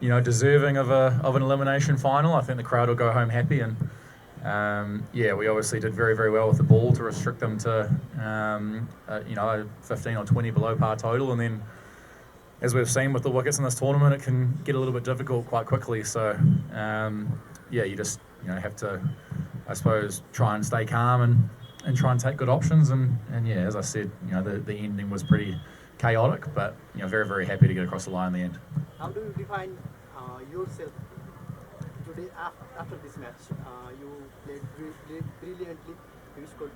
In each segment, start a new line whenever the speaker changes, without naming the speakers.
deserving of an elimination final. I think the crowd will go home happy, and we obviously did very, very well with the ball to restrict them to 15 or 20 below par total, and then as we've seen with the wickets in this tournament, it can get a little bit difficult quite quickly. So you just have to, I suppose, try and stay calm and try and take good options. And as I said, the ending was pretty chaotic, but very, very happy to get across the line in the end.
How do you define yourself today after this match? You played brilliantly. You scored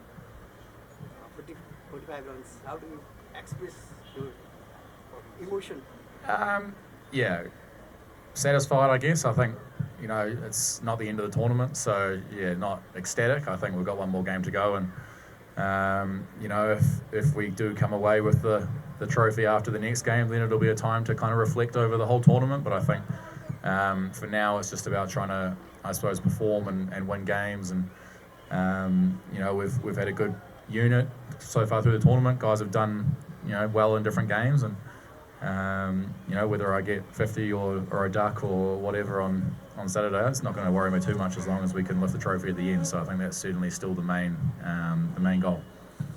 45 runs. How do you express your emotion?
Satisfied, I guess. I think it's not the end of the tournament, so not ecstatic. I think we've got one more game to go, and if we do come away with the trophy after the next game, then it'll be a time to kind of reflect over the whole tournament. But I think for now it's just about trying to, I suppose, perform and win games. And we've had a good unit so far through the tournament. Guys have done well in different games, and whether I get 50 or a duck or whatever on Saturday, it's not going to worry me too much as long as we can lift the trophy at the end. So I think that's certainly still the main goal.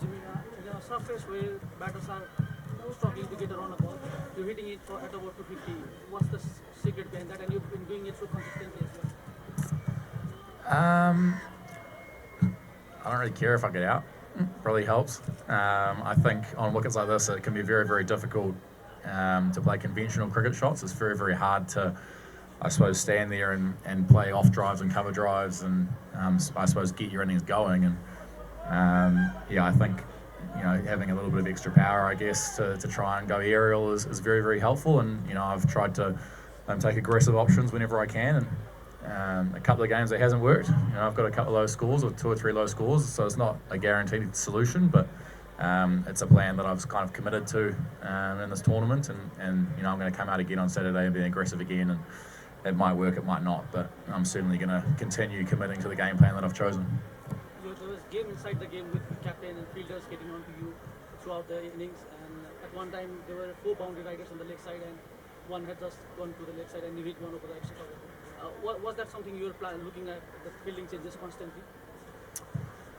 In a surface where batters are struggling to get around a ball, you're hitting it at about 250. What's the secret behind that? And you've been doing it so consistently as well.
I don't really care if I get out. Probably helps. I think on wickets like this, it can be very, very difficult to play conventional cricket shots. It's very, very hard to, I suppose, stand there and play off drives and cover drives and I suppose get your innings going. And I think having a little bit of extra power, I guess, to try and go aerial is very, very helpful. And I've tried to take aggressive options whenever I can. And a couple of games it hasn't worked. I've got a couple of low scores or 2 or 3 low scores, so it's not a guaranteed solution, but it's a plan that I've kind of committed to in this tournament, and I'm going to come out again on Saturday and be aggressive again, and it might work, it might not, but I'm certainly going to continue committing to the game plan that I've chosen.
There was game inside the game with captain and fielders getting onto you throughout the innings, and at one time there were 4 boundary riders on the leg side, and one had just gone to the leg side and you hit one over the extra cover. Was that something you were looking at, the fielding changes constantly?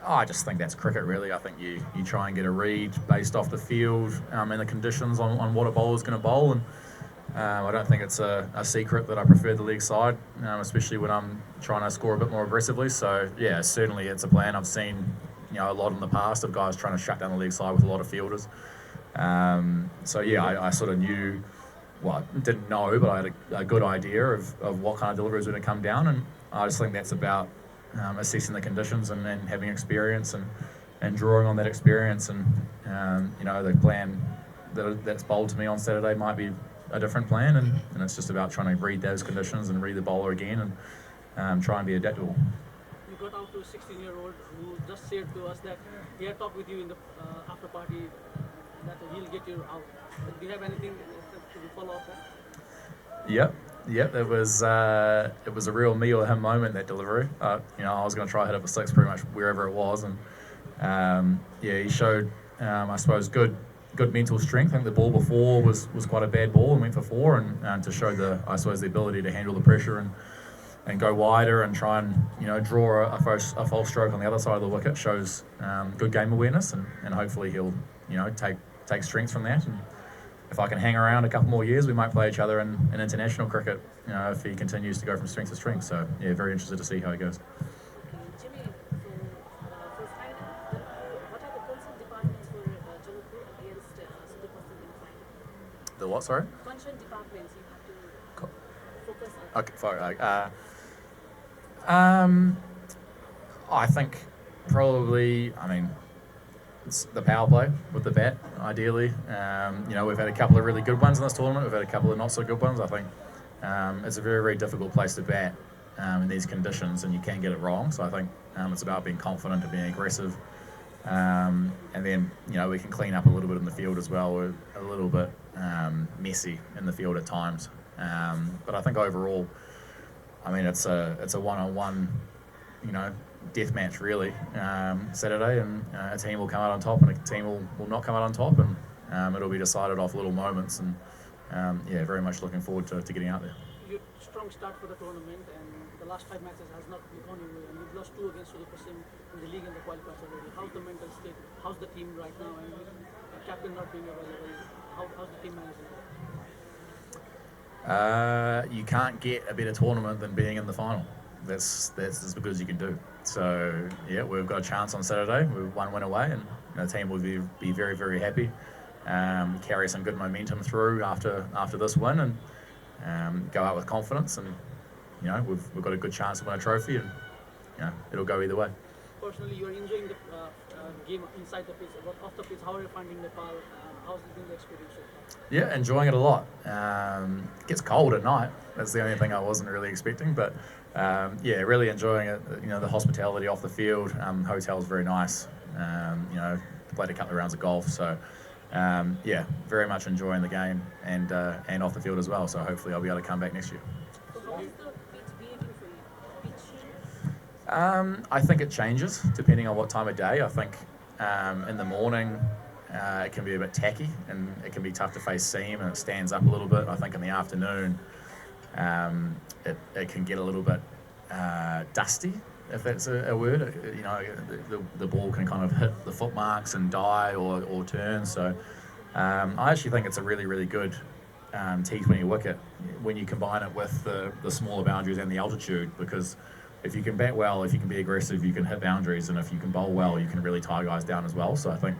I just think that's cricket, really. I think you try and get a read based off the field and the conditions on what a bowler's going to bowl. And I don't think it's a secret that I prefer the leg side, especially when I'm trying to score a bit more aggressively. So, certainly it's a plan. I've seen a lot in the past of guys trying to shut down the leg side with a lot of fielders. I sort of knew, well, didn't know, but I had a good idea of what kind of delivery was going to come down. And I just think that's about assessing the conditions and having experience and drawing on that experience. And the plan that's bowled to me on Saturday might be a different plan, and it's just about trying to read those conditions and read the bowler again and try and be adaptable.
You got out to a 16-year-old who just said to us that he had talked with you in the after party that he'll get you out. Do you have anything to follow up that?
Yep. It was a real me or him moment, that delivery. I was going to try hit it for 6 pretty much wherever it was, and he showed I suppose good mental strength. I think the ball before was quite a bad ball and went for 4, and to show the ability to handle the pressure and go wider and try and draw a false stroke on the other side of the wicket shows good game awareness, and hopefully he'll take strength from that. And if I can hang around a couple more years, we might play each other in international cricket, if he continues to go from strength to strength. So, very interested to see how he goes.
Jimmy, for final, what are the concern departments for Jaipur against Superfast in final?
The what, sorry?
Concern departments you have to focus on.
Okay, sorry. I think probably, it's the power play with the bat, ideally. We've had a couple of really good ones in this tournament. We've had a couple of not so good ones. I think it's a very, very difficult place to bat in these conditions, and you can get it wrong. So I think it's about being confident and being aggressive. And then, we can clean up a little bit in the field as well. We're a little bit messy in the field at times. But I think overall, it's a one-on-one, death match really, Saturday, and a team will come out on top and a team will not come out on top, and it'll be decided off little moments, and very much looking forward to getting out there.
your strong start for the tournament, and the last 5 matches has not gone your way, and you've lost 2 against Sudapasim in the league and the qualifiers already. How's the mental state? How's the team right now? And with the captain not being available, how's the team managing it?
You can't get a better tournament than being in the final. That's as good as you can do. So yeah, we've got a chance on Saturday. We're 1 win away, and the team will be very, very happy. Carry some good momentum through after this win, and go out with confidence. And we've got a good chance to win a trophy, and it'll go either way.
Personally, you're enjoying the game inside the pitch, but off the pitch, how are you finding Nepal? How's it been the experience so far?
Yeah, enjoying it a lot. It gets cold at night. That's the only thing I wasn't really expecting, but yeah, really enjoying it. The hospitality off the field. Hotel's very nice. Played a couple of rounds of golf, so yeah, very much enjoying the game and off the field as well. So hopefully I'll be able to come back next year.
So how is the pitch behaving for you? Pitch?
I think it changes depending on what time of day. I think in the morning it can be a bit tacky and it can be tough to face seam and it stands up a little bit. I think in the afternoon it can get a little bit dusty, if that's a word. The ball can kind of hit the foot marks and die or turn. So I actually think it's a really, really good T20 wicket when you combine it with the smaller boundaries and the altitude, because if you can bat well, if you can be aggressive, you can hit boundaries, and if you can bowl well, you can really tie guys down as well. So I think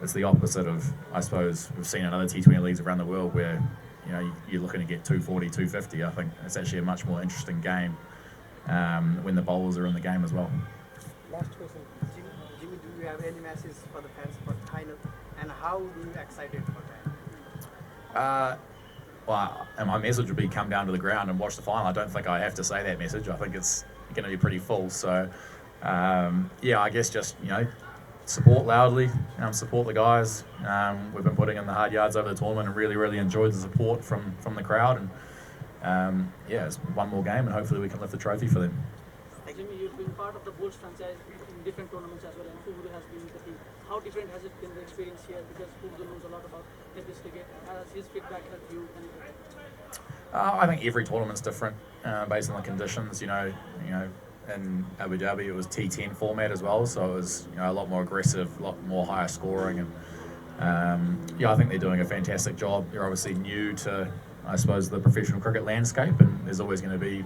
it's the opposite of, I suppose, we've seen in other T20 leagues around the world where you're looking to get 240, 250. I think it's actually a much more interesting game when the bowlers are in the game as well.
Last question. Jimmy, do you have any message for the fans for the final, and how do you excited for that?
Well, and my message would be come down to the ground and watch the final. I don't think I have to say that message. I think it's going to be pretty full. So, yeah, I guess just, support loudly, support the guys. We've been putting in the hard yards over the tournament and really, really enjoyed the support from the crowd. And yeah, it's one more game and hopefully we can lift the trophy for them.
Jimmy, you've been part of the Bulls franchise in different tournaments as well, and Fugudu has been with the team. How different has it been, the experience here? Because Fugudu knows a lot about this cricket. Has his feedback helped you?
I think every tournament's different based on the conditions. In Abu Dhabi it was T10 format as well, so it was a lot more aggressive, a lot more higher scoring, and yeah, I think they're doing a fantastic job. They're obviously new to, I suppose, the professional cricket landscape, and there's always going to be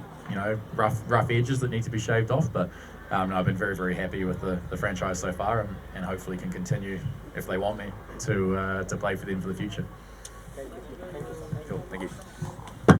rough edges that need to be shaved off, but I've been very, very happy with the franchise so far, and hopefully can continue, if they want me, to play for them for the future.
Thank you.
Cool, thank you.